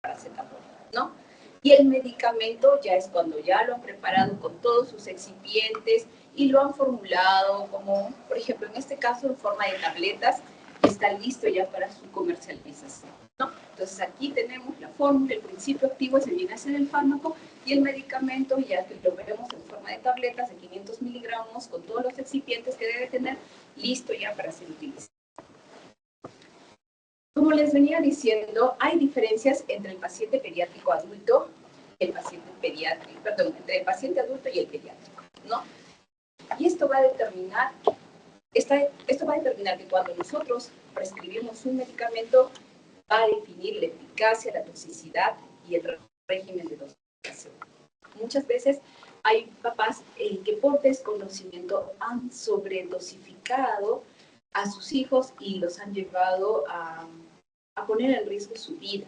paracetamol, ¿no? Y el medicamento ya es cuando ya lo han preparado con todos sus excipientes y lo han formulado como, por ejemplo, en este caso en forma de tabletas, está listo ya para su comercialización, ¿no? Entonces aquí tenemos la fórmula, el principio activo se viene a ser el fármaco y el medicamento ya que lo veremos en forma de tabletas de 500 miligramos con todos los excipientes que debe tener, listo ya para ser utilizado. Como les venía diciendo, hay diferencias entre el paciente pediátrico adulto y el paciente pediátrico, perdón, entre el paciente adulto y el pediátrico, ¿no? Y esto va a determinar, esto va a determinar que cuando nosotros prescribimos un medicamento, va a definir la eficacia, la toxicidad y el régimen de dosificación. Muchas veces hay papás que por desconocimiento han sobredosificado a sus hijos y los han llevado a poner en riesgo su vida.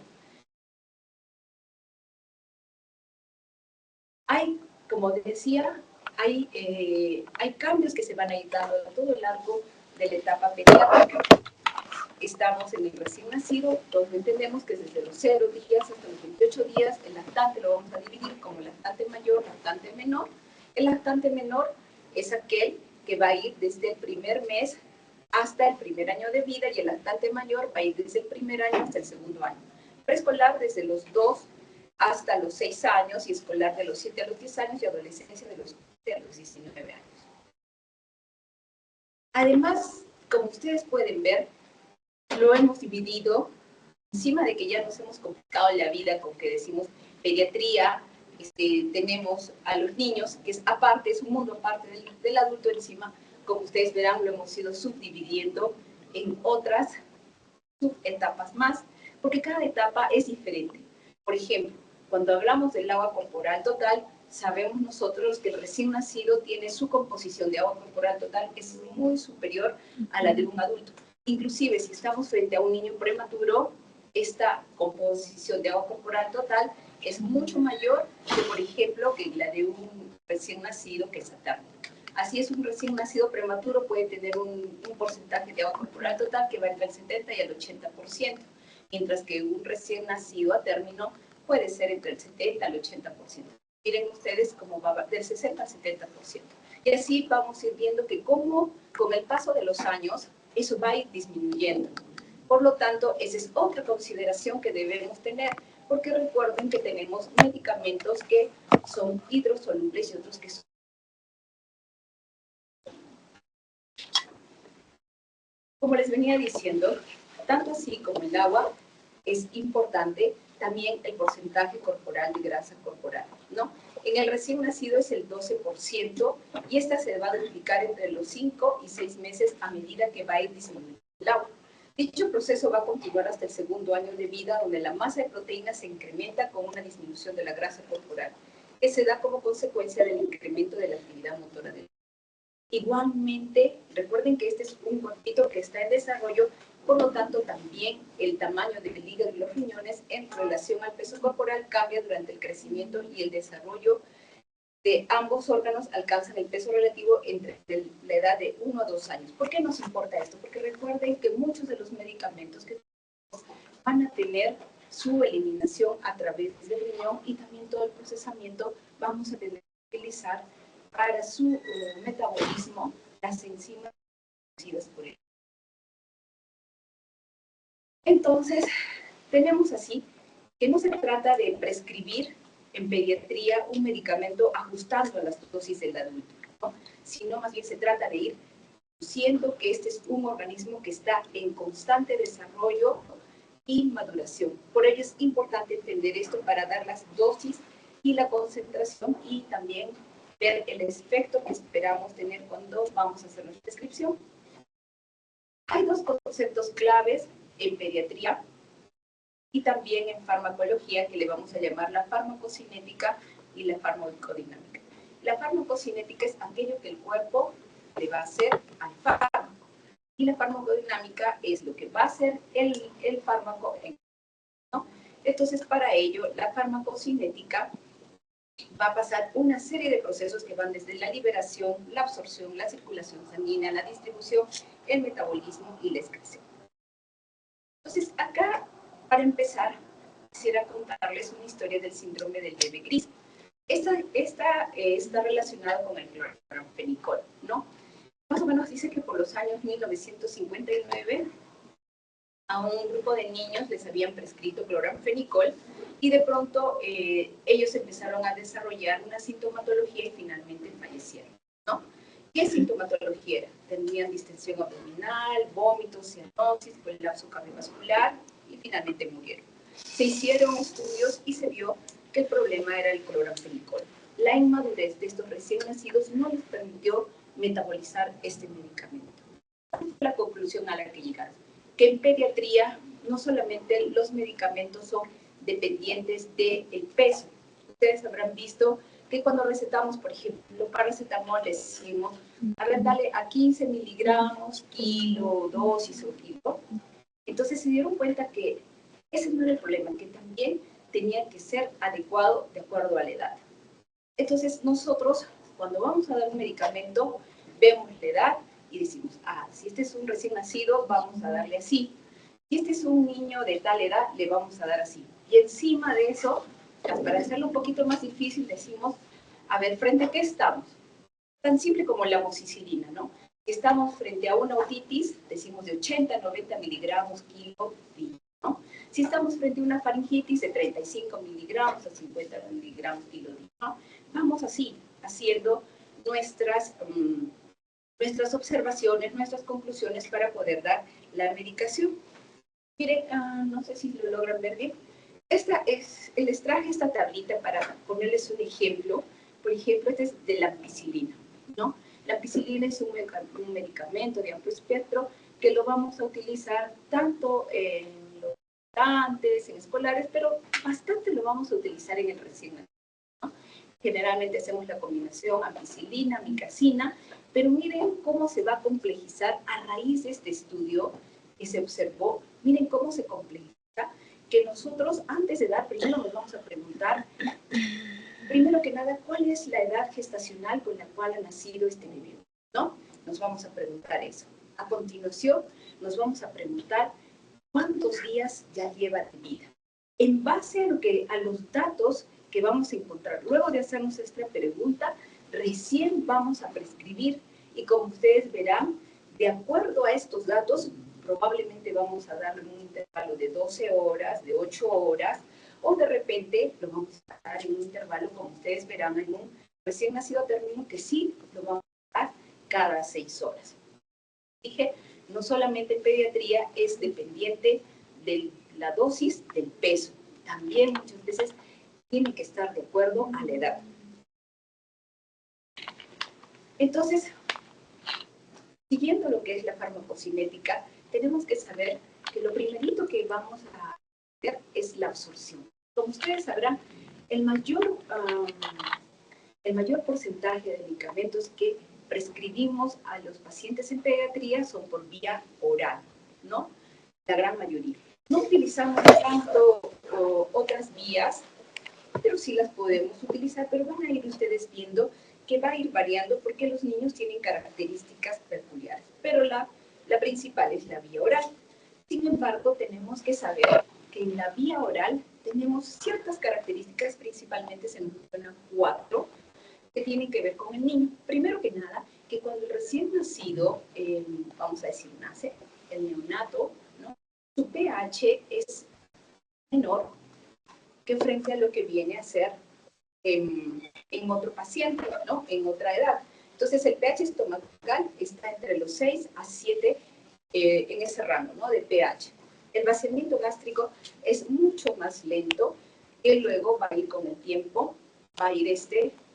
Hay, como decía, hay cambios que se van a ir dando a todo lo largo de la etapa pediátrica. Estamos en el recién nacido, todos entendemos que desde los 0 días hasta los 28 días, el lactante lo vamos a dividir como lactante mayor, lactante menor. El lactante menor es aquel que va a ir desde el primer mes hasta el primer año de vida y el lactante mayor va a ir desde el primer año hasta el segundo año. Preescolar desde los 2 hasta los 6 años y escolar de los 7 a los 10 años y adolescencia de los 15 a los 19 años. Además, como ustedes pueden ver, lo hemos dividido, encima de que ya nos hemos complicado la vida con que decimos pediatría, tenemos a los niños, que es aparte, es un mundo aparte del adulto encima, como ustedes verán, lo hemos ido subdividiendo en otras subetapas más, porque cada etapa es diferente. Por ejemplo, cuando hablamos del agua corporal total, sabemos nosotros que el recién nacido tiene su composición de agua corporal total que es muy superior a la de un adulto. Inclusive, si estamos frente a un niño prematuro, esta composición de agua corporal total es mucho mayor que, por ejemplo, que la de un recién nacido que es materno. Así es, un recién nacido prematuro puede tener un porcentaje de agua corporal total que va entre el 70 y el 80%, mientras que un recién nacido a término puede ser entre el 70 al 80%. Miren ustedes cómo va del 60 al 70%. Y así vamos a ir viendo que cómo con el paso de los años eso va a ir disminuyendo. Por lo tanto, esa es otra consideración que debemos tener, porque recuerden que tenemos medicamentos que son hidrosolubles y otros que son. Como les venía diciendo, tanto así como el agua, es importante también el porcentaje corporal de grasa corporal, ¿no? En el recién nacido es el 12% y esta se va a duplicar entre los 5 y 6 meses a medida que va a ir disminuyendo el agua. Dicho proceso va a continuar hasta el segundo año de vida, donde la masa de proteína se incrementa con una disminución de la grasa corporal, que se da como consecuencia del incremento de la actividad motora del. Igualmente, recuerden que este es un cuerpito que está en desarrollo, por lo tanto también el tamaño del hígado y los riñones en relación al peso corporal cambia durante el crecimiento y el desarrollo de ambos órganos alcanzan el peso relativo entre la edad de 1 a 2 años. ¿Por qué nos importa esto? Porque recuerden que muchos de los medicamentos que van a tener su eliminación a través del riñón y también todo el procesamiento vamos a tener que utilizar para su metabolismo las enzimas producidas por él. Entonces, tenemos así que no se trata de prescribir en pediatría un medicamento ajustando a las dosis del adulto, ¿no? Sino más bien se trata de ir siendo que este es un organismo que está en constante desarrollo y maduración. Por ello es importante entender esto para dar las dosis y la concentración y también ver el efecto que esperamos tener cuando vamos a hacer nuestra prescripción. Hay dos conceptos claves en pediatría y también en farmacología que le vamos a llamar la farmacocinética y la farmacodinámica. La farmacocinética es aquello que el cuerpo le va a hacer al fármaco y la farmacodinámica es lo que va a hacer el fármaco, ¿no? Entonces, para ello, la farmacocinética va a pasar una serie de procesos que van desde la liberación, la absorción, la circulación sanguínea, la distribución, el metabolismo y la excreción. Entonces, acá, para empezar, quisiera contarles una historia del síndrome del bebé gris. Esta está relacionada con el cloramfenicol, ¿no? Más o menos dice que por los años 1959 a un grupo de niños les habían prescrito cloramfenicol y de pronto ellos empezaron a desarrollar una sintomatología y finalmente fallecieron, ¿no? ¿Qué sintomatología era? Tenían distensión abdominal, vómitos, cianosis, colapso cardiovascular y finalmente murieron. Se hicieron estudios y se vio que el problema era el cloramfenicol. La inmadurez de estos recién nacidos no les permitió metabolizar este medicamento. La conclusión a la que llegaron, que en pediatría no solamente los medicamentos son dependientes del peso. Ustedes habrán visto que cuando recetamos, por ejemplo, paracetamol, les decimos, a ver, dale a 15 miligramos, kilo, dosis o kilo. Entonces se dieron cuenta que ese no era el problema, que también tenía que ser adecuado de acuerdo a la edad. Entonces nosotros, cuando vamos a dar un medicamento, vemos la edad y decimos, si este es un recién nacido, vamos a darle así. Si este es un niño de tal edad, le vamos a dar así. Y encima de eso, para hacerlo un poquito más difícil, decimos, a ver, ¿frente a qué estamos? Tan simple como la amoxicilina, ¿no? Si estamos frente a una otitis, decimos de 80 a 90 miligramos kilo día, ¿no? Si estamos frente a una faringitis, de 35 miligramos a 50 miligramos kilo día, ¿no? Vamos así, haciendo nuestras observaciones, nuestras conclusiones para poder dar la medicación. Miren, no sé si lo logran ver bien. Les traje esta tablita para ponerles un ejemplo. Por ejemplo, este es de la ampicilina, ¿no? La ampicilina es un medicamento de amplio espectro que lo vamos a utilizar tanto en los estudiantes, en escolares, pero bastante lo vamos a utilizar en el recién nacido, ¿no? Generalmente hacemos la combinación ampicilina, amicacina, pero miren cómo se va a complejizar a raíz de este estudio que se observó. Miren cómo se complejiza, que nosotros antes de dar, primero nos vamos a preguntar, primero que nada, ¿cuál es la edad gestacional con la cual ha nacido este bebé? ¿No? Nos vamos a preguntar eso. A continuación, nos vamos a preguntar cuántos días ya lleva de vida. En base a los datos que vamos a encontrar, luego de hacernos esta pregunta, recién vamos a prescribir y como ustedes verán, de acuerdo a estos datos, probablemente vamos a darle un intervalo de 12 horas, de 8 horas, o de repente lo vamos a dar en un intervalo, como ustedes verán, en un recién nacido término que sí lo vamos a dar cada 6 horas. Dije, no solamente en pediatría es dependiente de la dosis del peso, también muchas veces tiene que estar de acuerdo a la edad. Entonces, siguiendo lo que es la farmacocinética, tenemos que saber que lo primerito que vamos a hacer es la absorción. Como ustedes sabrán, el mayor porcentaje de medicamentos que prescribimos a los pacientes en pediatría son por vía oral, ¿no? La gran mayoría. No utilizamos tanto otras vías, pero sí las podemos utilizar, pero van a ir ustedes viendo que va a ir variando porque los niños tienen características peculiares, pero la principal es la vía oral. Sin embargo, tenemos que saber que en la vía oral tenemos ciertas características, principalmente se mencionan 4, que tienen que ver con el niño. Primero que nada, que cuando el recién nacido, vamos a decir, nace, el neonato, ¿no? Su pH es menor que frente a lo que viene a ser en otro paciente, ¿no? En otra edad. Entonces, el pH estomacal está entre los 6 a 7 en ese rango, ¿no? De pH. El vaciamiento gástrico es mucho más lento, que luego va a ir con el tiempo, va a ir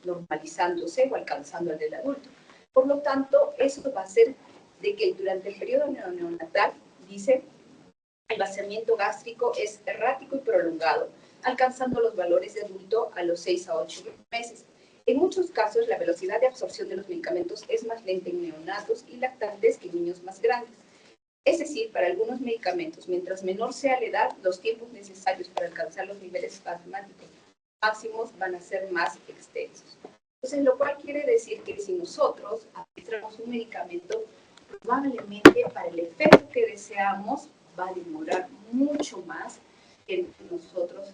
normalizándose o alcanzando al del adulto. Por lo tanto, eso va a hacer de que durante el periodo neonatal, dice, el vaciamiento gástrico es errático y prolongado, alcanzando los valores de adulto a los 6 a 8 meses. En muchos casos, la velocidad de absorción de los medicamentos es más lenta en neonatos y lactantes que en niños más grandes. Es decir, para algunos medicamentos, mientras menor sea la edad, los tiempos necesarios para alcanzar los niveles plasmáticos máximos van a ser más extensos. Entonces, lo cual quiere decir que si nosotros administramos un medicamento, probablemente para el efecto que deseamos va a demorar mucho más que nosotros,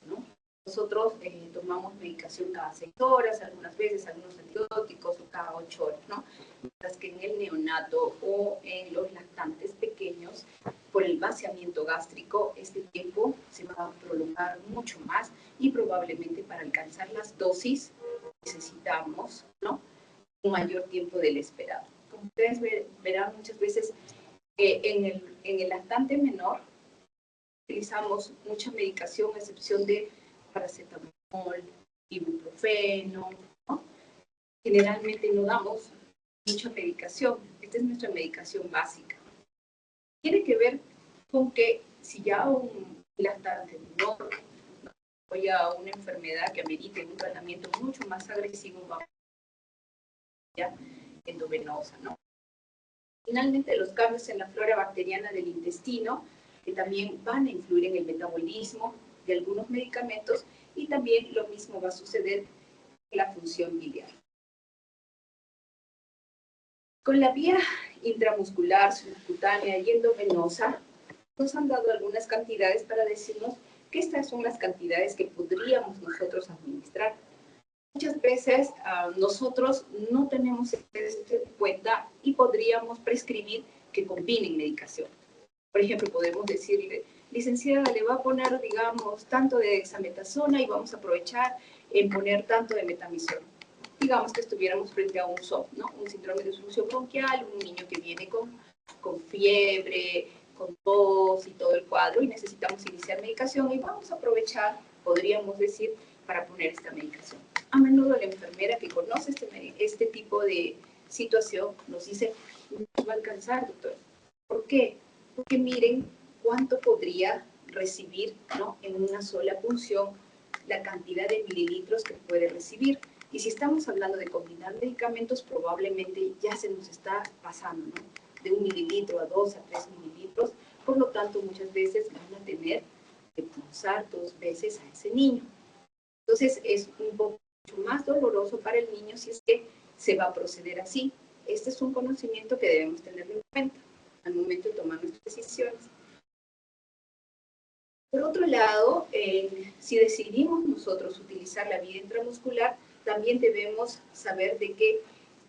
¿no? Nosotros tomamos medicación cada 6 horas, algunas veces algunos antibióticos o cada 8 horas, ¿no? Mientras que en el neonato o en los lactantes pequeños, por el vaciamiento gástrico, este tiempo se va a prolongar mucho más y probablemente para alcanzar las dosis necesitamos, ¿no?, un mayor tiempo del esperado. Como ustedes verán muchas veces, en el lactante menor utilizamos mucha medicación, a excepción de paracetamol, ibuprofeno, ¿no? Generalmente no damos mucha medicación. Esta es nuestra medicación básica. Tiene que ver con que si ya un lactante menor o ya una enfermedad que amerite un tratamiento mucho más agresivo, va a endovenosa, ¿no? Finalmente, los cambios en la flora bacteriana del intestino, que también van a influir en el metabolismo de algunos medicamentos, y también lo mismo va a suceder en la función biliar. Con la vía intramuscular, subcutánea y endovenosa, nos han dado algunas cantidades para decirnos que estas son las cantidades que podríamos nosotros administrar. Muchas veces nosotros no tenemos esto en cuenta y podríamos prescribir que combinen medicación. Por ejemplo, podemos decirle, licenciada, le va a poner, digamos, tanto de dexametasona y vamos a aprovechar en poner tanto de metamizol. Digamos que estuviéramos frente a un SOP, ¿no? Un síndrome de obstrucción bronquial, un niño que viene con fiebre, con tos y todo el cuadro, y necesitamos iniciar medicación y vamos a aprovechar, podríamos decir, para poner esta medicación. A menudo la enfermera que conoce este tipo de situación nos dice, no va a alcanzar, doctor. ¿Por qué? Porque miren cuánto podría recibir, ¿no?, en una sola punción, la cantidad de mililitros que puede recibir. Y si estamos hablando de combinar medicamentos, probablemente ya se nos está pasando, ¿no?, de 1 mililitro a 2 a 3 mililitros. Por lo tanto, muchas veces van a tener que pulsar 2 veces a ese niño. Entonces, es un poco más doloroso para el niño si es que se va a proceder así. Este es un conocimiento que debemos tener en cuenta al momento de tomar nuestras decisiones. Por otro lado, si decidimos nosotros utilizar la vía intramuscular, también debemos saber de que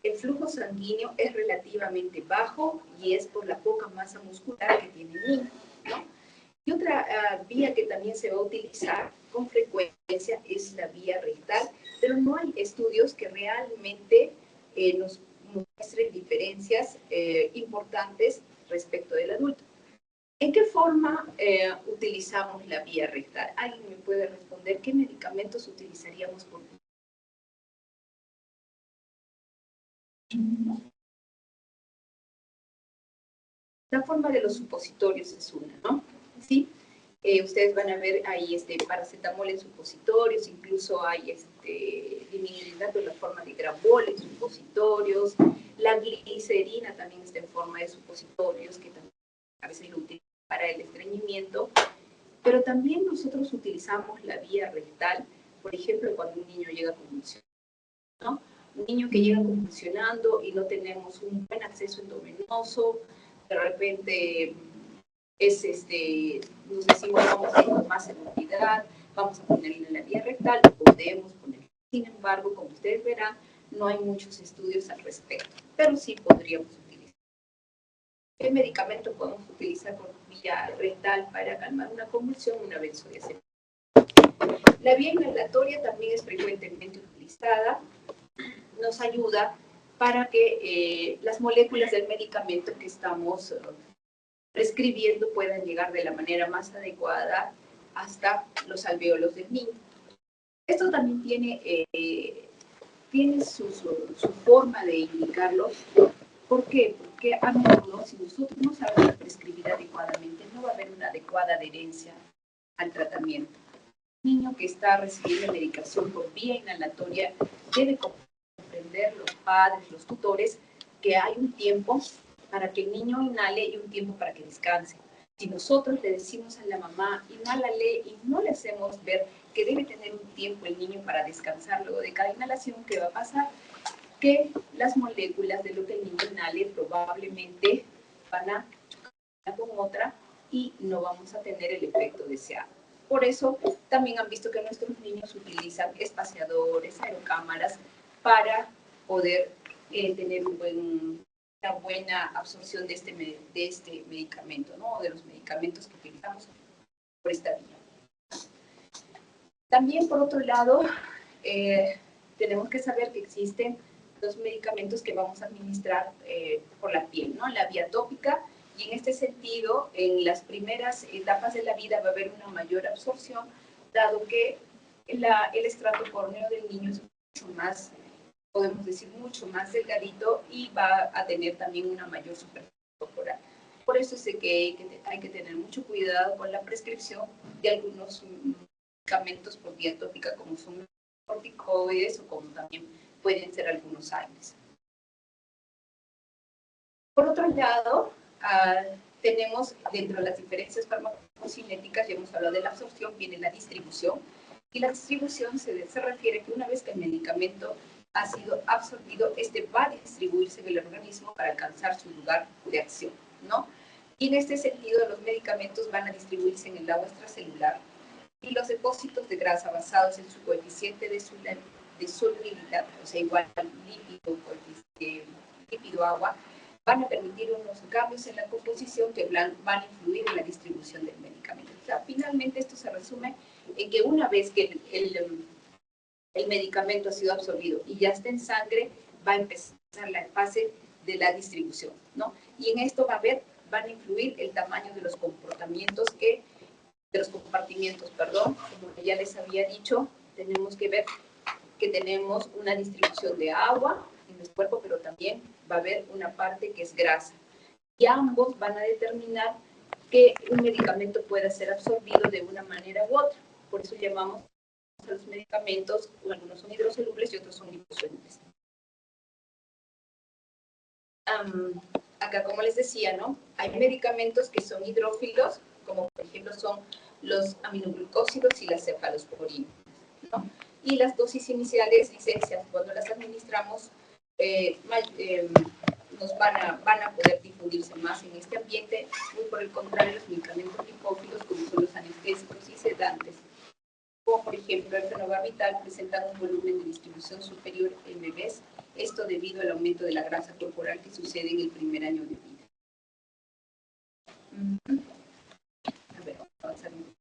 el flujo sanguíneo es relativamente bajo y es por la poca masa muscular que tiene el niño, ¿no? Y otra vía que también se va a utilizar con frecuencia es la vía rectal, pero no hay estudios que realmente nos muestren diferencias importantes respecto del adulto. ¿En qué forma utilizamos la vía rectal? ¿Alguien me puede responder qué medicamentos utilizaríamos por vía? La forma de los supositorios es una, ¿no? ¿Sí? Ustedes van a ver ahí paracetamol en supositorios, incluso hay diminuidato en la forma de grabol en supositorios, la glicerina también está en forma de supositorios, que también a veces lo utilizan para el estreñimiento, pero también nosotros utilizamos la vía rectal, por ejemplo, cuando un niño llega convulsionando, ¿no? Un niño que llega convulsionando y no tenemos un buen acceso endovenoso, de repente nos decimos, vamos a ir con más seguridad, vamos a ponerle en la vía rectal, podemos ponerlo. Sin embargo, como ustedes verán, no hay muchos estudios al respecto, pero sí podríamos utilizar. ¿Qué medicamento podemos utilizar por vía rectal para calmar una convulsión? Una benzodiazepina. La vía inhalatoria también es frecuentemente utilizada, nos ayuda para que las moléculas del medicamento que estamos prescribiendo puedan llegar de la manera más adecuada hasta los alvéolos del niño. Esto también tiene su forma de indicarlo. ¿Por qué? Porque a menudo, si nosotros no sabemos prescribir adecuadamente, no va a haber una adecuada adherencia al tratamiento. Un niño que está recibiendo medicación por vía inhalatoria debe comprender, los padres, los tutores, que hay un tiempo para que el niño inhale y un tiempo para que descanse. Si nosotros le decimos a la mamá, inhálale, y no le hacemos ver que debe tener un tiempo el niño para descansar luego de cada inhalación, ¿qué va a pasar? Que las moléculas de lo que el niño inhale probablemente van a chocar una con otra y no vamos a tener el efecto deseado. Por eso también han visto que nuestros niños utilizan espaciadores, aerocámaras, para poder tener una buena absorción de este medicamento, ¿no? De los medicamentos que utilizamos por esta vía. También, por otro lado, tenemos que saber que existen dos medicamentos que vamos a administrar por la piel, ¿no? La vía tópica, y en este sentido, en las primeras etapas de la vida va a haber una mayor absorción, dado que el estrato córneo del niño es mucho más, podemos decir, mucho más delgadito y va a tener también una mayor superficie corporal. Por eso es que hay que tener mucho cuidado con la prescripción de algunos medicamentos por vía tópica, como son corticoides o como también pueden ser algunos AINES. Por otro lado, tenemos dentro de las diferencias farmacocinéticas, ya hemos hablado de la absorción, viene la distribución, y la distribución se refiere a que una vez que el medicamento ha sido absorbido, este va a distribuirse en el organismo para alcanzar su lugar de acción, ¿no? Y en este sentido, los medicamentos van a distribuirse en el agua extracelular y los depósitos de grasa basados en su coeficiente de solubilidad, o sea, igual al lípido agua, van a permitir unos cambios en la composición que van a influir en la distribución del medicamento. O sea, finalmente esto se resume en que una vez que el medicamento ha sido absorbido y ya está en sangre, va a empezar la fase de la distribución, ¿no? Y en esto van a influir el tamaño de los comportamientos de los compartimientos, perdón, como ya les había dicho, tenemos que ver que tenemos una distribución de agua en nuestro cuerpo, pero también va a haber una parte que es grasa. Y ambos van a determinar que un medicamento pueda ser absorbido de una manera u otra. Por eso llamamos a los medicamentos, algunos son hidrosolubles y otros son liposolubles. Acá, como les decía, ¿no? Hay medicamentos que son hidrófilos, como por ejemplo son los aminoglucósidos y las cefalosporinas, ¿no? Y las dosis iniciales licencias, cuando las administramos, nos van a poder difundirse más en este ambiente, muy por el contrario, los medicamentos lipófilos, como son los anestésicos y sedantes, como por ejemplo el fenobarbital, presentan un volumen de distribución superior en bebés, esto debido al aumento de la grasa corporal que sucede en el primer año de vida. A ver, vamos a avanzar un poco.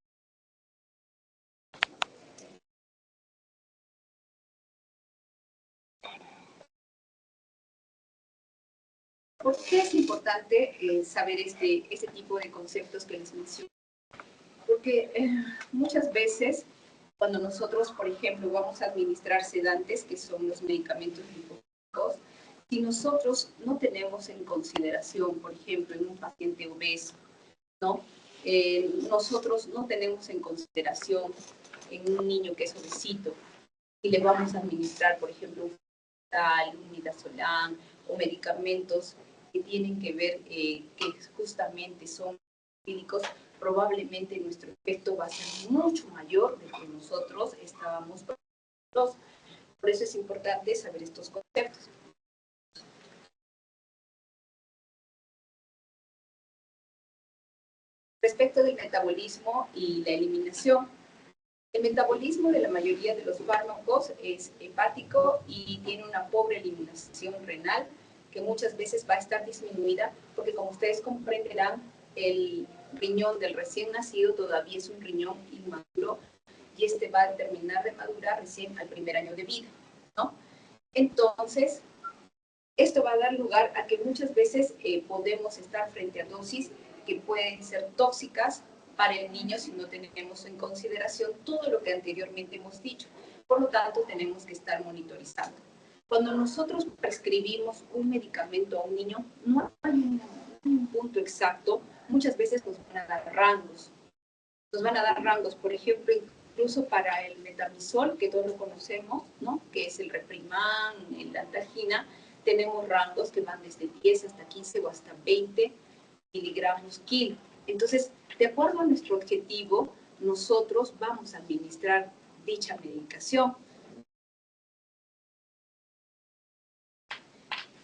¿Por qué es importante saber este tipo de conceptos que les menciono? Porque muchas veces cuando nosotros, por ejemplo, vamos a administrar sedantes, que son los medicamentos lipóficos, si nosotros no tenemos en consideración, por ejemplo, en un paciente obeso, ¿no? Nosotros no tenemos en consideración en un niño que es obesito y le vamos a administrar, por ejemplo, un midazolam o medicamentos que tienen que ver, que justamente son clínicos, probablemente nuestro efecto va a ser mucho mayor de que nosotros estábamos todos. Por eso es importante saber estos conceptos. Respecto del metabolismo y la eliminación, el metabolismo de la mayoría de los fármacos es hepático y tiene una pobre eliminación renal, que muchas veces va a estar disminuida, porque como ustedes comprenderán, el riñón del recién nacido todavía es un riñón inmaduro y este va a terminar de madurar recién al primer año de vida, ¿no? Entonces, esto va a dar lugar a que muchas veces podemos estar frente a dosis que pueden ser tóxicas para el niño si no tenemos en consideración todo lo que anteriormente hemos dicho. Por lo tanto, tenemos que estar monitorizando. Cuando nosotros prescribimos un medicamento a un niño, no hay un punto exacto. Muchas veces nos van a dar rangos. Nos van a dar rangos, por ejemplo, incluso para el metamizol, que todos lo conocemos, ¿no? Que es el Reprimán, la Antalgina, tenemos rangos que van desde 10 hasta 15 o hasta 20 miligramos kilo. Entonces, de acuerdo a nuestro objetivo, nosotros vamos a administrar dicha medicación.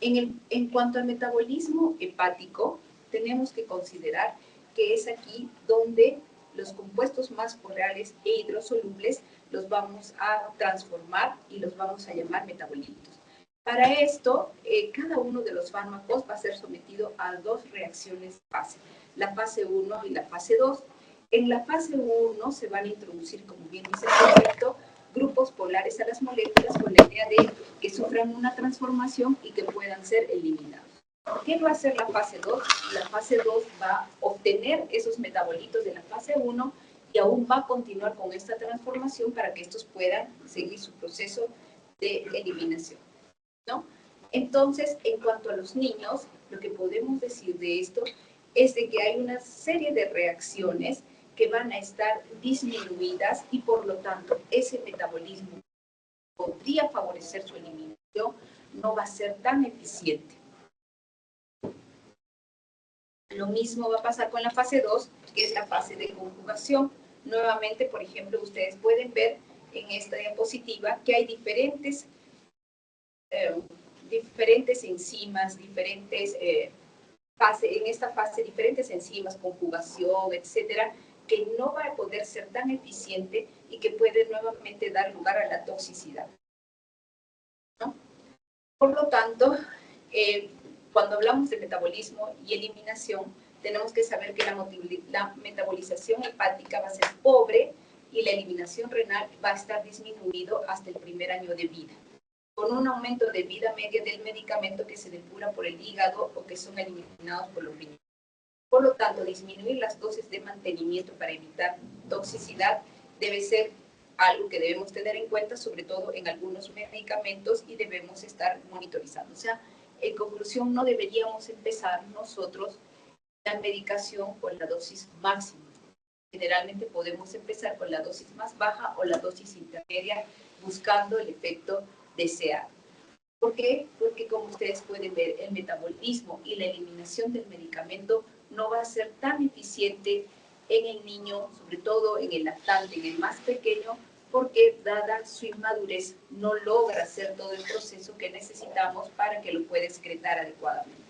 En cuanto al metabolismo hepático, tenemos que considerar que es aquí donde los compuestos más corales e hidrosolubles los vamos a transformar y los vamos a llamar metabolitos. Para esto, cada uno de los fármacos va a ser sometido a dos reacciones de fase, la fase 1 y la fase 2. En la fase 1 se van a introducir, como bien dice el concepto, grupos polares a las moléculas con la idea de que sufran una transformación y que puedan ser eliminados. ¿Qué va a hacer la fase 2? La fase 2 va a obtener esos metabolitos de la fase 1 y aún va a continuar con esta transformación para que estos puedan seguir su proceso de eliminación, ¿no? Entonces, en cuanto a los niños, lo que podemos decir de esto es de que hay una serie de reacciones que van a estar disminuidas y por lo tanto ese metabolismo podría favorecer su eliminación, no va a ser tan eficiente. Lo mismo va a pasar con la fase 2, que es la fase de conjugación. Nuevamente, por ejemplo, ustedes pueden ver en esta diapositiva que hay diferentes enzimas, en esta fase diferentes enzimas, conjugación, etcétera, que no va a poder ser tan eficiente y que puede nuevamente dar lugar a la toxicidad, ¿no? Por lo tanto, cuando hablamos de metabolismo y eliminación, tenemos que saber que la metabolización hepática va a ser pobre y la eliminación renal va a estar disminuido hasta el primer año de vida, con un aumento de vida media del medicamento que se depura por el hígado o que son eliminados por los riñones. Por lo tanto, disminuir las dosis de mantenimiento para evitar toxicidad debe ser algo que debemos tener en cuenta, sobre todo en algunos medicamentos, y debemos estar monitorizando. O sea, en conclusión, no deberíamos empezar nosotros la medicación con la dosis máxima. Generalmente podemos empezar con la dosis más baja o la dosis intermedia, buscando el efecto deseado. ¿Por qué? Porque como ustedes pueden ver, el metabolismo y la eliminación del medicamento no va a ser tan eficiente en el niño, sobre todo en el lactante, en el más pequeño, porque dada su inmadurez no logra hacer todo el proceso que necesitamos para que lo pueda excretar adecuadamente.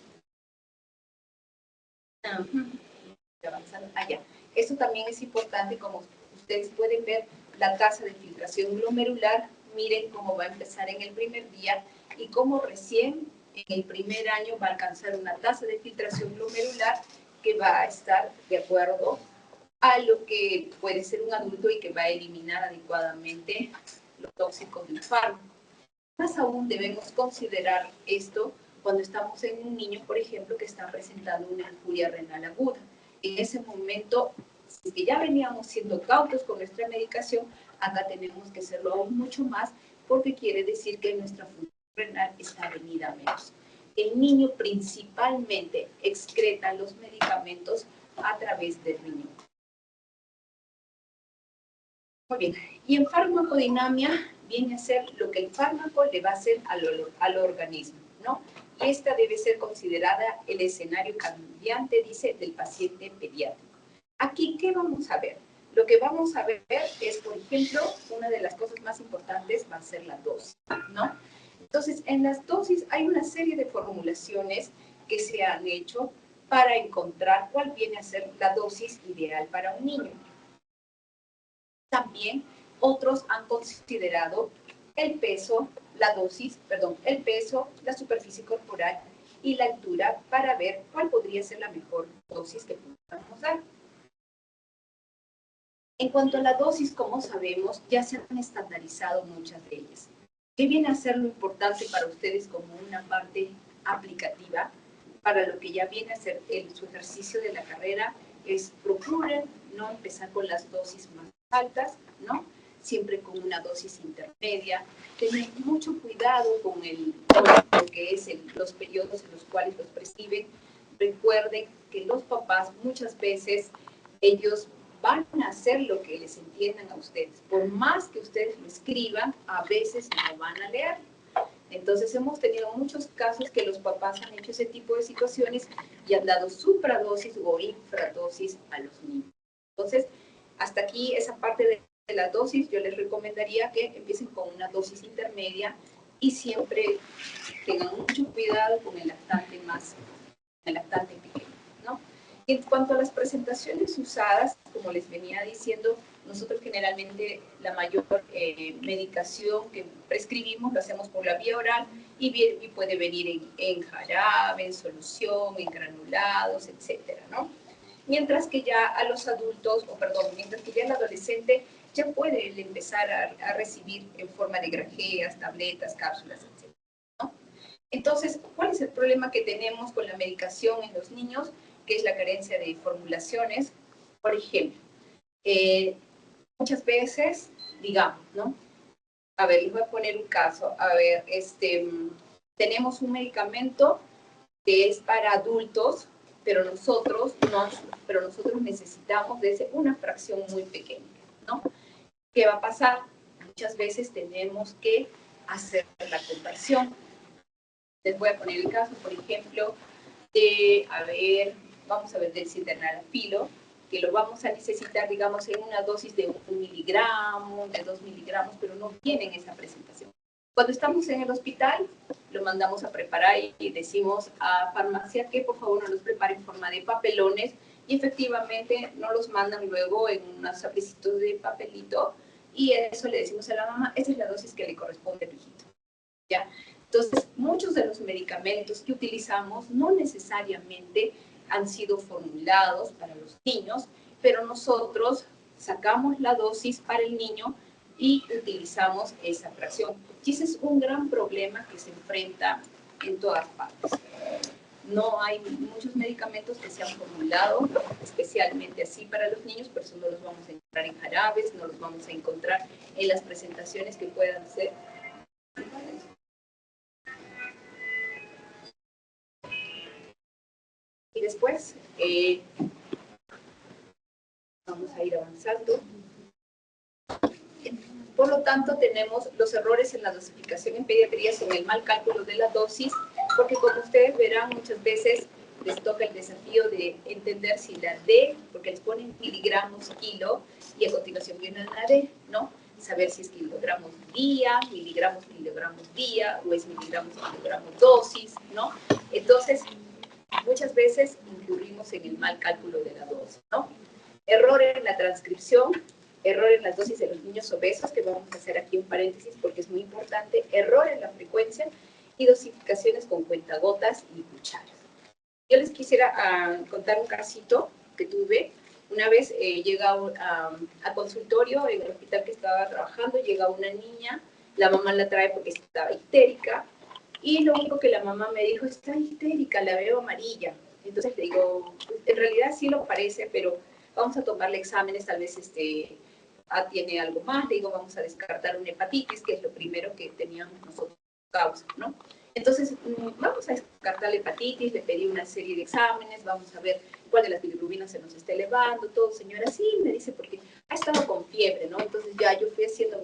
Avanzando allá. Esto también es importante, como ustedes pueden ver, la tasa de filtración glomerular. Miren cómo va a empezar en el primer día y cómo recién en el primer año va a alcanzar una tasa de filtración glomerular que va a estar de acuerdo a lo que puede ser un adulto y que va a eliminar adecuadamente los tóxicos del fármaco. Más aún debemos considerar esto cuando estamos en un niño, por ejemplo, que está presentando una injuria renal aguda. En ese momento, si es que ya veníamos siendo cautos con nuestra medicación, acá tenemos que hacerlo aún mucho más, porque quiere decir que nuestra función renal está venida a menos. El niño principalmente excreta los medicamentos a través del riñón. Muy bien, y en farmacodinamia viene a ser lo que el fármaco le va a hacer al organismo, ¿no? Y esta debe ser considerada el escenario cambiante, dice, del paciente pediátrico. Aquí, ¿qué vamos a ver? Lo que vamos a ver es, por ejemplo, una de las cosas más importantes va a ser la dosis, ¿no? Entonces, en las dosis hay una serie de formulaciones que se han hecho para encontrar cuál viene a ser la dosis ideal para un niño. También otros han considerado el peso, el peso, la superficie corporal y la altura para ver cuál podría ser la mejor dosis que podamos dar. En cuanto a la dosis, como sabemos, ya se han estandarizado muchas de ellas. ¿Qué viene a ser lo importante para ustedes como una parte aplicativa? Para lo que ya viene a ser su ejercicio de la carrera, es procuren no empezar con las dosis más altas, ¿no? Siempre con una dosis intermedia. Tener mucho cuidado con lo que es los periodos en los cuales los prescriben. Recuerden que los papás muchas veces, ellos van a hacer lo que les entiendan a ustedes. Por más que ustedes lo escriban, a veces no van a leer. Entonces hemos tenido muchos casos que los papás han hecho ese tipo de situaciones y han dado supradosis o infradosis a los niños. Entonces, hasta aquí esa parte de la dosis, yo les recomendaría que empiecen con una dosis intermedia y siempre tengan mucho cuidado con el lactante pequeño, ¿no? En cuanto a las presentaciones usadas, como les venía diciendo, nosotros generalmente la mayor medicación que prescribimos lo hacemos por la vía oral y puede venir en jarabe, en solución, en granulados, etcétera, ¿no? Mientras que ya a los adultos, mientras que ya el adolescente ya puede empezar a recibir en forma de grajeas, tabletas, cápsulas, etcétera, ¿no? Entonces, ¿cuál es el problema que tenemos con la medicación en los niños? Que es la carencia de formulaciones. Por ejemplo, muchas veces, digamos, ¿no? A ver, les voy a poner un caso. A ver, tenemos un medicamento que es para adultos, pero nosotros necesitamos de una fracción muy pequeña, ¿no? ¿Qué va a pasar? Muchas veces tenemos que hacer la conversión. Les voy a poner el caso, por ejemplo, vamos a ver del sildenafilo, que lo vamos a necesitar, digamos, en una dosis de 1 miligramo, de 2 miligramos, pero no viene en esa presentación. Cuando estamos en el hospital, lo mandamos a preparar y decimos a farmacia que por favor nos los prepare en forma de papelones y efectivamente nos los mandan luego en unos sabricitos de papelito y eso le decimos a la mamá, esa es la dosis que le corresponde al hijito. ¿Ya? Entonces, muchos de los medicamentos que utilizamos no necesariamente han sido formulados para los niños, pero nosotros sacamos la dosis para el niño y utilizamos esa fracción. Y ese es un gran problema que se enfrenta en todas partes. No hay muchos medicamentos que se han formulado especialmente así para los niños, por eso no los vamos a encontrar en jarabes, no los vamos a encontrar en las presentaciones que puedan ser. Y después, vamos a ir avanzando. Por lo tanto, tenemos los errores en la dosificación en pediatría son el mal cálculo de la dosis, porque como ustedes verán, muchas veces les toca el desafío de entender si la D, porque les ponen miligramos kilo, y a continuación viene la D, ¿no? Saber si es kilogramos día, miligramos día, o es miligramos dosis, ¿no? Entonces, muchas veces incurrimos en el mal cálculo de la dosis, ¿no? Error en la transcripción, error en las dosis de los niños obesos, que vamos a hacer aquí un paréntesis porque es muy importante, error en la frecuencia y dosificaciones con cuentagotas y cucharas. Yo les quisiera contar un casito que tuve. Una vez llega a consultorio en el hospital que estaba trabajando, llega una niña, la mamá la trae porque estaba histérica, y lo único que la mamá me dijo, está histérica, la veo amarilla. Entonces le digo, en realidad sí lo parece, pero vamos a tomarle exámenes, tal vez tiene algo más. Le digo, vamos a descartar una hepatitis, que es lo primero que teníamos nosotros causa, ¿no? Entonces, vamos a descartar la hepatitis, le pedí una serie de exámenes, vamos a ver cuál de las bilirrubinas se nos está elevando, todo, señora, sí, me dice, porque ha estado con fiebre, ¿no? Entonces ya yo fui haciendo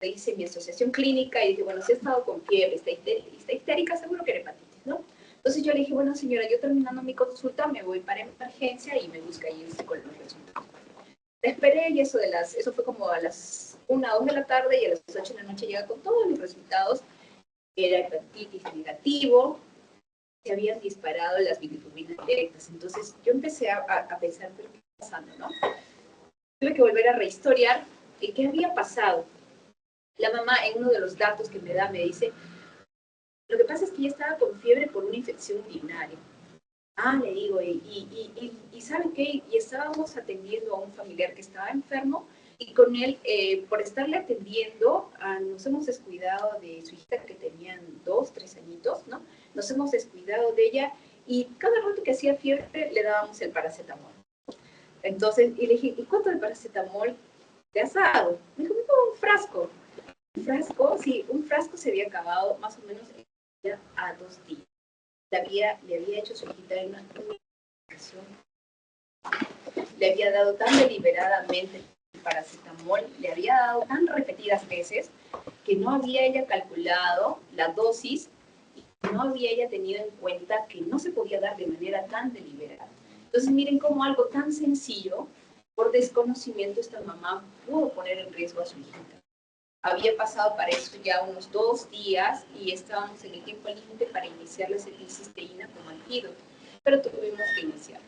hice mi asociación clínica y dije, bueno, si ha estado con fiebre, está histérica, seguro que era hepatitis, ¿no? Entonces yo le dije, bueno, señora, yo terminando mi consulta me voy para emergencia y me busca ahí con los resultados. La esperé y eso fue como a las 1 o 2 de la tarde y a las 8 de la noche llega con todos los resultados. Era hepatitis negativo, se habían disparado las bilirrubinas directas. Entonces yo empecé a pensar, ¿pero qué está pasando, no? Tuve que volver a rehistoriar qué había pasado. La mamá, en uno de los datos que me da, me dice, lo que pasa es que ella estaba con fiebre por una infección urinaria. Ah, le digo, y ¿saben qué? Y estábamos atendiendo a un familiar que estaba enfermo y con él, por estarle atendiendo, nos hemos descuidado de su hijita que tenían 2, 3 añitos, ¿no? Nos hemos descuidado de ella y cada rato que hacía fiebre le dábamos el paracetamol. Entonces, y le dije, ¿y cuánto de paracetamol te has dado? Me dijo, un frasco. Un frasco, sí, un frasco se había acabado más o menos a 2 días. Le había hecho su hijita en una ocasión. Le había dado tan deliberadamente el paracetamol, le había dado tan repetidas veces que no había ella calculado la dosis y no había ella tenido en cuenta que no se podía dar de manera tan deliberada. Entonces miren cómo algo tan sencillo, por desconocimiento, esta mamá pudo poner en riesgo a su hijita. Había pasado para eso ya unos 2 días y estábamos en el tiempo límite para iniciar la acetilcisteína como antídoto, pero tuvimos que iniciar.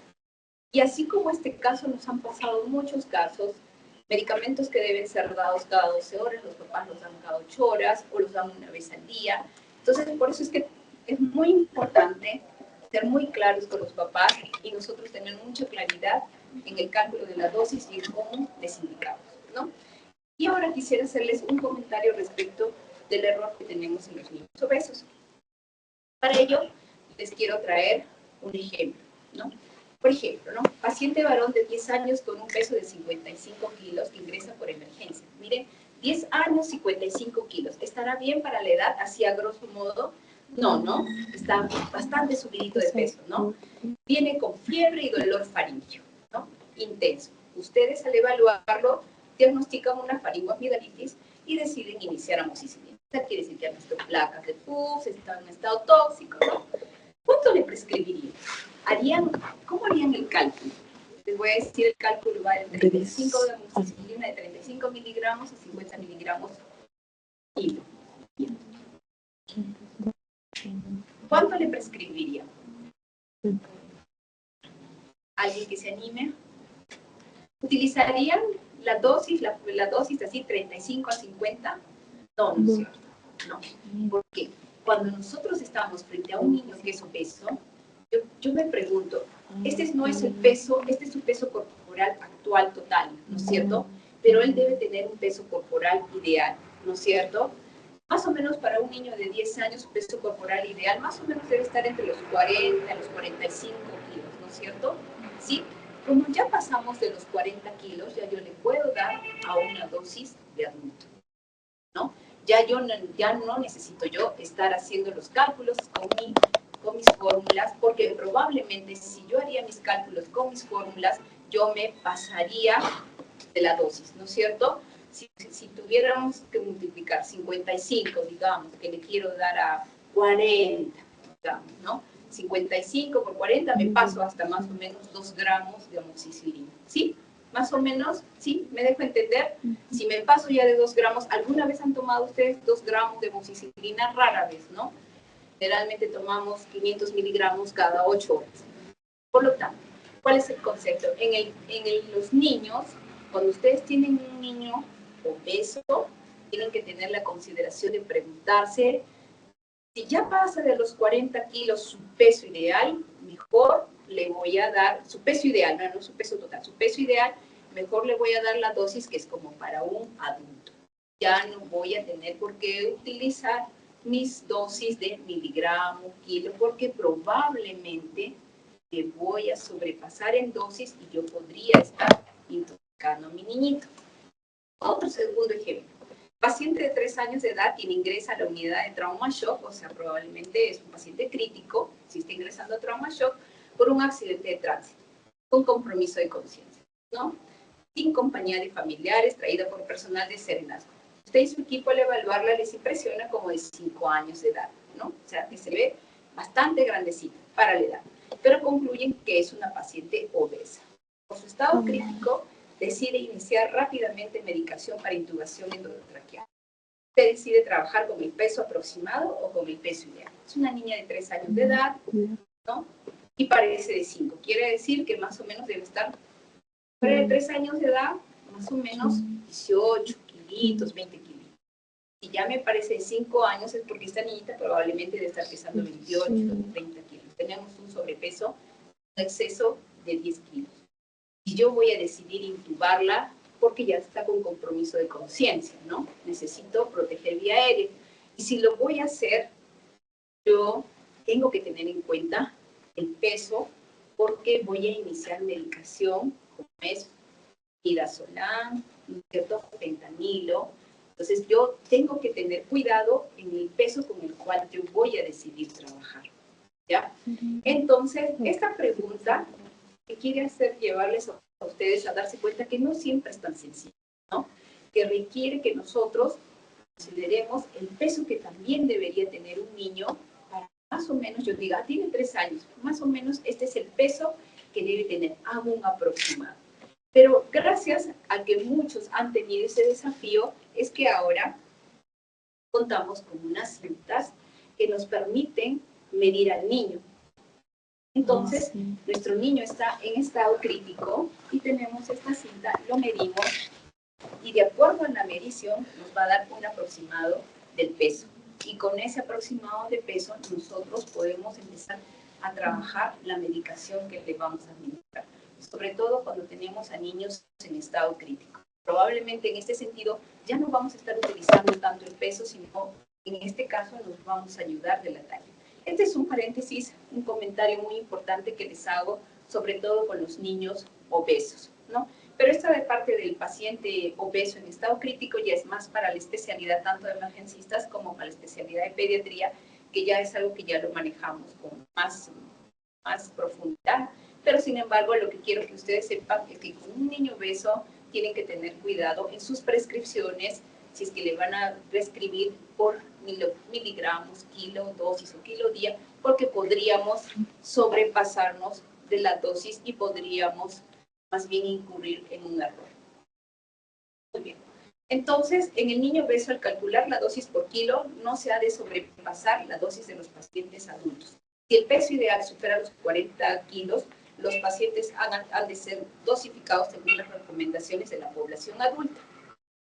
Y así como este caso, nos han pasado muchos casos, medicamentos que deben ser dados cada 12 horas, los papás los dan cada 8 horas o los dan una vez al día. Entonces, por eso es que es muy importante ser muy claros con los papás y nosotros tener mucha claridad en el cálculo de la dosis y cómo les indicamos, ¿no? Y ahora quisiera hacerles un comentario respecto del error que tenemos en los niños obesos. Para ello, les quiero traer un ejemplo, ¿no? Por ejemplo, ¿no? Paciente varón de 10 años con un peso de 55 kilos que ingresa por emergencia. Miren, 10 años, 55 kilos. ¿Estará bien para la edad, así a grosso modo? No, ¿no? Está bastante subidito de peso, ¿no? Viene con fiebre y dolor faríngeo, ¿no? Intenso. Ustedes al evaluarlo diagnostican una faringoamigdalitis y deciden iniciar amoxicilina. Quiere decir que han visto placas de pus, está en estado tóxico, ¿no? ¿Cuánto le prescribirían? ¿Cómo harían el cálculo? Les voy a decir, el cálculo va de 35 de amoxicilina, de 35 miligramos a 50 miligramos kilo. ¿Cuánto le prescribirían? ¿Alguien que se anime? ¿Utilizarían la dosis así, 35 a 50? No, no es cierto. No. ¿Por qué? Cuando nosotros estamos frente a un niño que es obeso, yo me pregunto, no es el peso, este es su peso corporal actual total, ¿no es cierto? Pero él debe tener un peso corporal ideal, ¿no es cierto? Más o menos para un niño de 10 años, su peso corporal ideal más o menos debe estar entre los 40 y los 45 kilos, ¿no es cierto? Sí. Como ya pasamos de los 40 kilos, ya yo le puedo dar a una dosis de adulto, ¿no? Ya no necesito yo estar haciendo los cálculos con mis fórmulas, porque probablemente si yo haría mis cálculos con mis fórmulas, yo me pasaría de la dosis, ¿no es cierto? Si tuviéramos que multiplicar 55, digamos, que le quiero dar a 40, digamos, ¿no? 55 por 40 me paso hasta más o menos 2 gramos de amoxicilina, ¿sí? Más o menos, ¿sí? ¿Me dejo entender? Si me paso ya de 2 gramos, ¿alguna vez han tomado ustedes 2 gramos de amoxicilina? Rara vez, ¿no? Generalmente tomamos 500 miligramos cada 8 horas. Por lo tanto, ¿cuál es el concepto? Los niños, cuando ustedes tienen un niño obeso, tienen que tener la consideración de preguntarse si ya pasa de los 40 kilos su peso ideal, mejor le voy a dar su peso ideal, no su peso total, su peso ideal, mejor le voy a dar la dosis que es como para un adulto. Ya no voy a tener por qué utilizar mis dosis de miligramos, kilo, porque probablemente me voy a sobrepasar en dosis y yo podría estar intoxicando a mi niñito. Otro segundo ejemplo. Paciente de 3 años de edad quien ingresa a la unidad de trauma shock, o sea, probablemente es un paciente crítico, si está ingresando a trauma shock, por un accidente de tránsito, con compromiso de conciencia, ¿no? Sin compañía de familiares, traída por personal de Serenazgo. Usted y su equipo al evaluarla les impresiona como de 5 años de edad, ¿no? O sea, que se ve bastante grandecita para la edad, pero concluyen que es una paciente obesa. Por su estado crítico, decide iniciar rápidamente medicación para intubación endotraqueal. Usted decide trabajar con el peso aproximado o con el peso ideal. Es una niña de 3 años de edad, ¿no? Y parece de 5. Quiere decir que más o menos debe estar de 3 años de edad, más o menos 18 kilitos, 20 kilos. Si ya me parece de 5 años es porque esta niñita probablemente debe estar pesando 28, 30 kilos. Tenemos un sobrepeso, un exceso de 10 kilos. Y yo voy a decidir intubarla porque ya está con compromiso de conciencia, ¿no? Necesito proteger vía aérea. Y si lo voy a hacer, yo tengo que tener en cuenta el peso porque voy a iniciar medicación como es midazolam, cierto fentanilo. Entonces yo tengo que tener cuidado en el peso con el cual yo voy a decidir trabajar, ¿ya? Entonces, esta pregunta que quiere hacer llevarles a ustedes a darse cuenta que no siempre es tan sencillo, ¿no? Que requiere que nosotros consideremos el peso que también debería tener un niño para más o menos, yo diga, tiene 3 años, más o menos este es el peso que debe tener, hago un aproximado. Pero gracias a que muchos han tenido ese desafío, es que ahora contamos con unas cintas que nos permiten medir al niño. Entonces, nuestro niño está en estado crítico y tenemos esta cinta, lo medimos y de acuerdo a la medición nos va a dar un aproximado del peso. Y con ese aproximado de peso nosotros podemos empezar a trabajar la medicación que le vamos a administrar, sobre todo cuando tenemos a niños en estado crítico. Probablemente en este sentido ya no vamos a estar utilizando tanto el peso, sino en este caso nos vamos a ayudar de la talla. Este es un paréntesis, un comentario muy importante que les hago, sobre todo con los niños obesos, ¿no? Pero esta de parte del paciente obeso en estado crítico ya es más para la especialidad tanto de emergencistas como para la especialidad de pediatría, que ya es algo que ya lo manejamos con más profundidad. Pero sin embargo, lo que quiero que ustedes sepan es que con un niño obeso tienen que tener cuidado en sus prescripciones, si es que le van a prescribir por miligramos, kilo, dosis o kilo día, porque podríamos sobrepasarnos de la dosis y podríamos más bien incurrir en un error. Muy bien. Entonces, en el niño obeso, al calcular la dosis por kilo, no se ha de sobrepasar la dosis de los pacientes adultos. Si el peso ideal supera los 40 kilos, los pacientes han de ser dosificados según las recomendaciones de la población adulta.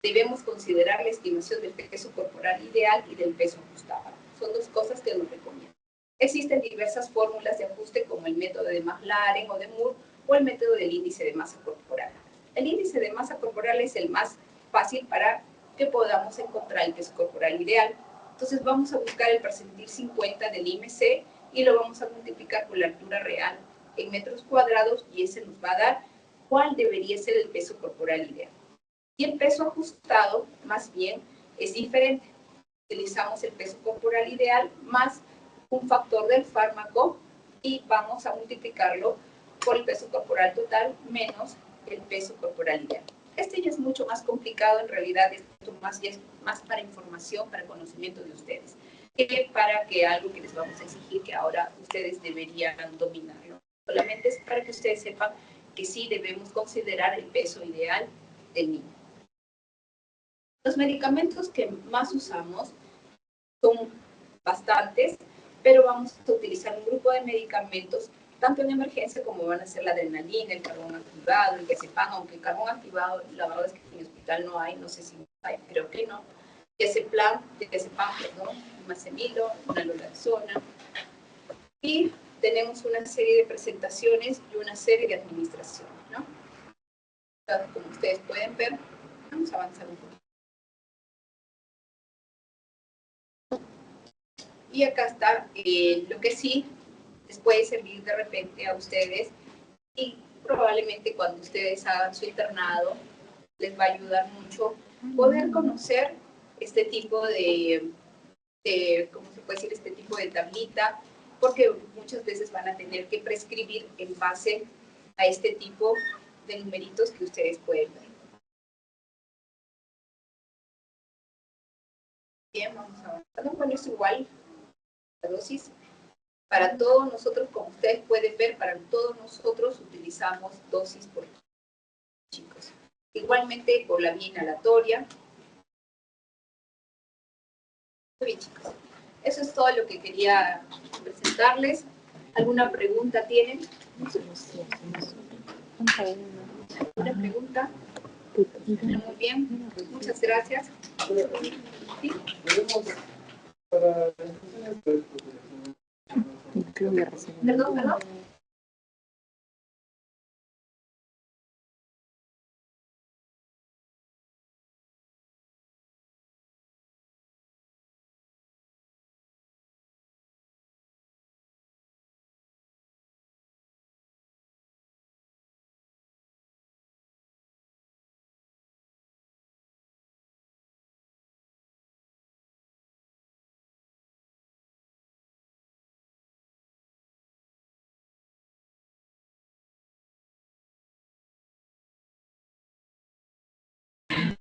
Debemos considerar la estimación del peso corporal ideal y del peso ajustado. Son dos cosas que nos recomiendan. Existen diversas fórmulas de ajuste como el método de Maclaren o de Moore o el método del índice de masa corporal. El índice de masa corporal es el más fácil para que podamos encontrar el peso corporal ideal. Entonces vamos a buscar el percentil 50 del IMC y lo vamos a multiplicar por la altura real en metros cuadrados y ese nos va a dar cuál debería ser el peso corporal ideal. Y el peso ajustado, más bien, es diferente. Utilizamos el peso corporal ideal más un factor del fármaco y vamos a multiplicarlo por el peso corporal total menos el peso corporal ideal. Este ya es mucho más complicado, en realidad esto ya es más para información, para conocimiento de ustedes, que para que algo que les vamos a exigir que ahora ustedes deberían dominarlo. Solamente es para que ustedes sepan que sí debemos considerar el peso ideal del niño. Los medicamentos que más usamos son bastantes, pero vamos a utilizar un grupo de medicamentos tanto en emergencia como van a ser la adrenalina, el carbón activado, el diazepam, aunque el carbón activado, la verdad es que en el hospital no hay, no sé si hay, creo que no. Diazepam, perdón, macemilo, naloxona. Y tenemos una serie de presentaciones y una serie de administraciones, ¿no? Entonces, como ustedes pueden ver, vamos a avanzar un poquito. Y acá está lo que sí les puede servir de repente a ustedes y probablemente cuando ustedes hagan su internado les va a ayudar mucho poder conocer este tipo de ¿cómo se puede decir? Este tipo de tablita, porque muchas veces van a tener que prescribir en base a este tipo de numeritos que ustedes pueden ver. Bien, vamos avanzando. Bueno, es igual la dosis. Para todos nosotros, como ustedes pueden ver, para todos nosotros utilizamos dosis por kilo, chicos. Igualmente por la vía inhalatoria. Muy bien, chicos. Eso es todo lo que quería presentarles. ¿Alguna pregunta tienen? ¿Alguna pregunta? Muy bien. Muchas gracias. ¿Sí? Perdón.